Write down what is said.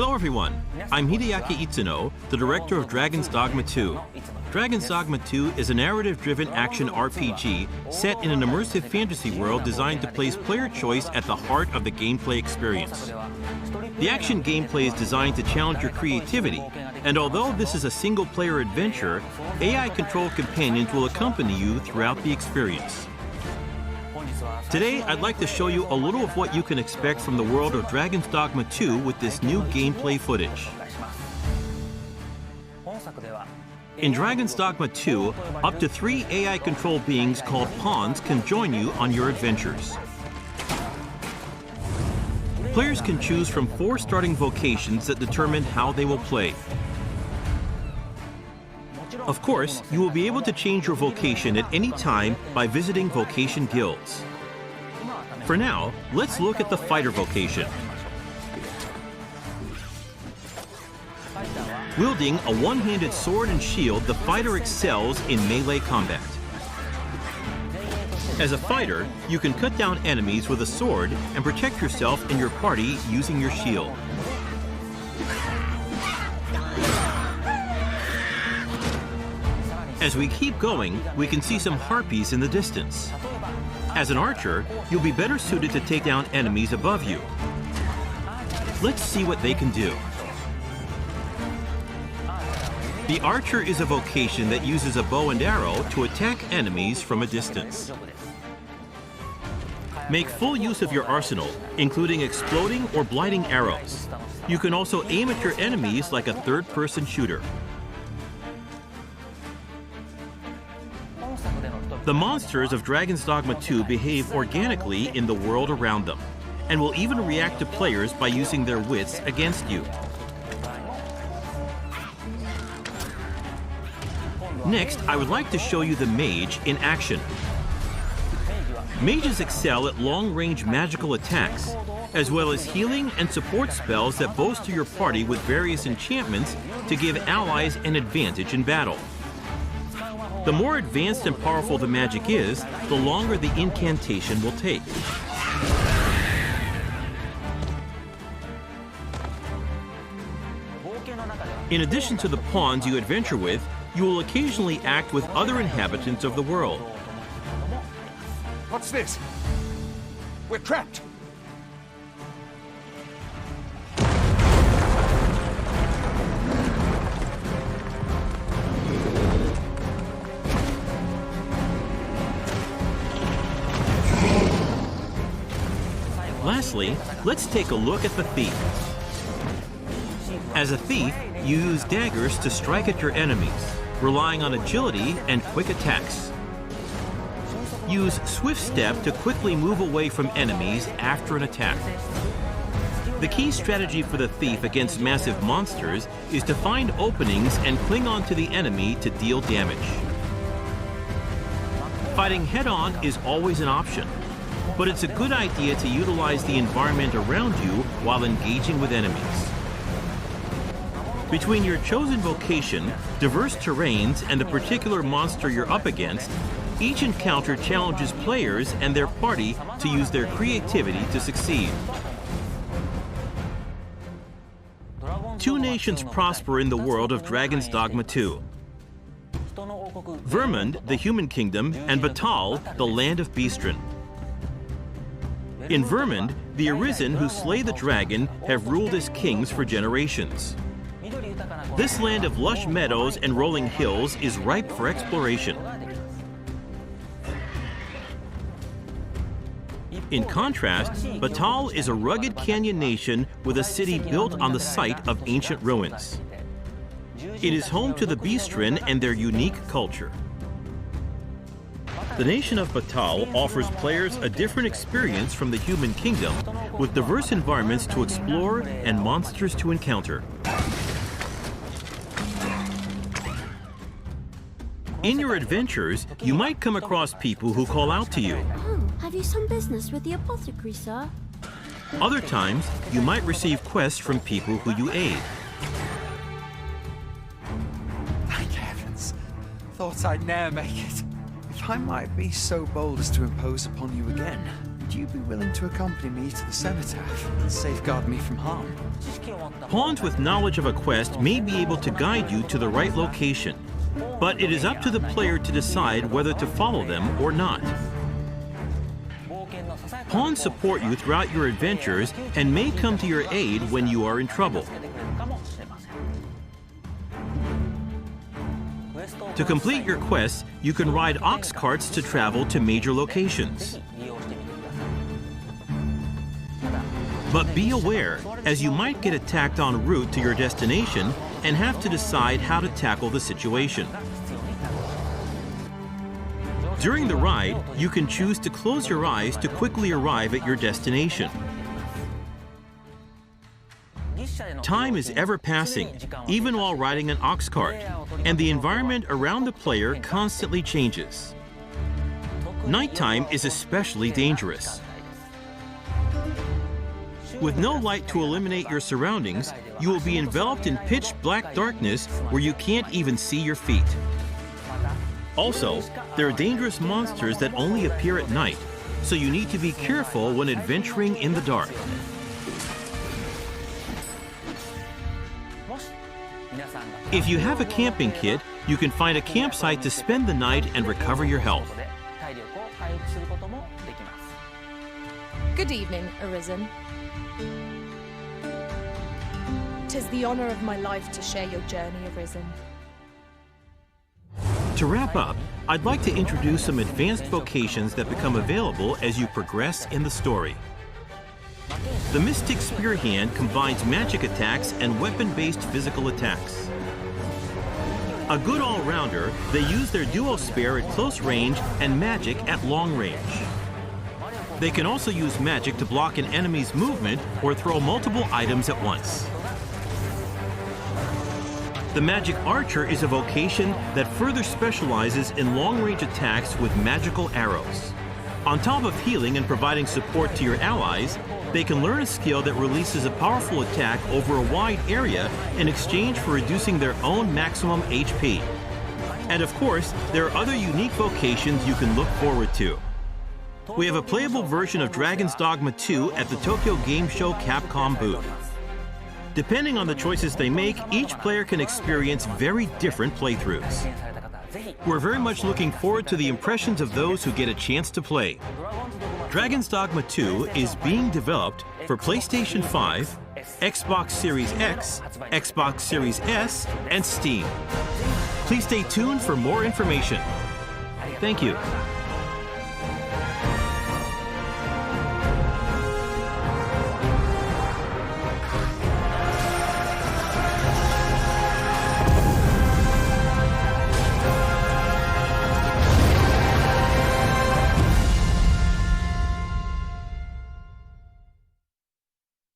Hello everyone, I'm Hideaki Itsuno, the director of Dragon Dogma 2. Dragon Dogma 2 is a narrative-driven action RPG set in an immersive fantasy world designed to place player choice at the heart of the gameplay experience. The action gameplay is designed to challenge your creativity, and although this is a single-player adventure, AI-controlled companions will accompany you throughout the experience. Today, I'd like to show you a little of what you can expect from the world of Dragon Dogma 2 with this new gameplay footage. In Dragon Dogma 2, up to 3 AI-controlled beings called pawns can join you on your adventures. Players can choose from 4 starting vocations that determine how they will play. Of course, you will be able to change your vocation at any time by visiting vocation guilds. For now, let's look at the fighter vocation. Wielding a one-handed sword and shield, the fighter excels in melee combat. As a fighter, you can cut down enemies with a sword and protect yourself and your party using your shield. As we keep going, we can see some harpies in the distance. As an archer, you'll be better suited to take down enemies above you. Let's see what they can do. The archer is a vocation that uses a bow and arrow to attack enemies from a distance. Make full use of your arsenal, including exploding or blighting arrows. You can also aim at your enemies like a third-person shooter. The monsters of Dragon's Dogma 2 behave organically in the world around them, and will even react to players by using their wits against you. Next, I would like to show you the mage in action. Mages excel at long-range magical attacks, as well as healing and support spells that bolster your party with various enchantments to give allies an advantage in battle. The more advanced and powerful the magic is, the longer the incantation will take. In addition to the pawns you adventure with, you will occasionally act with other inhabitants of the world. What's this? We're trapped! Lastly, let's take a look at the thief. As a thief, you use daggers to strike at your enemies, relying on agility and quick attacks. Use Swift Step to quickly move away from enemies after an attack. The key strategy for the thief against massive monsters is to find openings and cling on to the enemy to deal damage. Fighting head-on is always an option, but it's a good idea to utilize the environment around you while engaging with enemies. Between your chosen vocation, diverse terrains, and the particular monster you're up against, each encounter challenges players and their party to use their creativity to succeed. 2 nations prosper in the world of Dragon's Dogma 2. Vermund, the human kingdom, and Batal, the land of Beastren. In Vermund, the Arisen who slay the dragon have ruled as kings for generations. This land of lush meadows and rolling hills is ripe for exploration. In contrast, Batal is a rugged canyon nation with a city built on the site of ancient ruins. It is home to the Beastren and their unique culture. The nation of Batal offers players a different experience from the human kingdom, with diverse environments to explore and monsters to encounter. In your adventures, you might come across people who call out to you. Have you some business with the apothecary, sir? Other times, you might receive quests from people who you aid. Thank heavens. Thought I'd ne'er make it. If I might be so bold as to impose upon you again. Would you be willing to accompany me to the cenotaph and safeguard me from harm? Pawns with knowledge of a quest may be able to guide you to the right location, but it is up to the player to decide whether to follow them or not. Pawns support you throughout your adventures and may come to your aid when you are in trouble. To complete your quests, you can ride ox carts to travel to major locations. But be aware, as you might get attacked en route to your destination and have to decide how to tackle the situation. During the ride, you can choose to close your eyes to quickly arrive at your destination. Time is ever passing, even while riding an ox cart, and the environment around the player constantly changes. Nighttime is especially dangerous. With no light to illuminate your surroundings, you will be enveloped in pitch black darkness where you can't even see your feet. Also, there are dangerous monsters that only appear at night, so you need to be careful when adventuring in the dark. If you have a camping kit, you can find a campsite to spend the night and recover your health. Good evening, Arisen. 'Tis the honor of my life to share your journey, Arisen. To wrap up, I'd like to introduce some advanced vocations that become available as you progress in the story. The Mystic Spear Hand combines magic attacks and weapon-based physical attacks. A good all-rounder, they use their duo spear at close range and magic at long range. They can also use magic to block an enemy's movement or throw multiple items at once. The Magic Archer is a vocation that further specializes in long-range attacks with magical arrows. On top of healing and providing support to your allies, they can learn a skill that releases a powerful attack over a wide area in exchange for reducing their own maximum HP. And of course, there are other unique vocations you can look forward to. We have a playable version of Dragon's Dogma 2 at the Tokyo Game Show Capcom booth. Depending on the choices they make, each player can experience very different playthroughs. We're very much looking forward to the impressions of those who get a chance to play. Dragon's Dogma 2 is being developed for PlayStation 5, Xbox Series X, Xbox Series S, and Steam. Please stay tuned for more information. Thank you.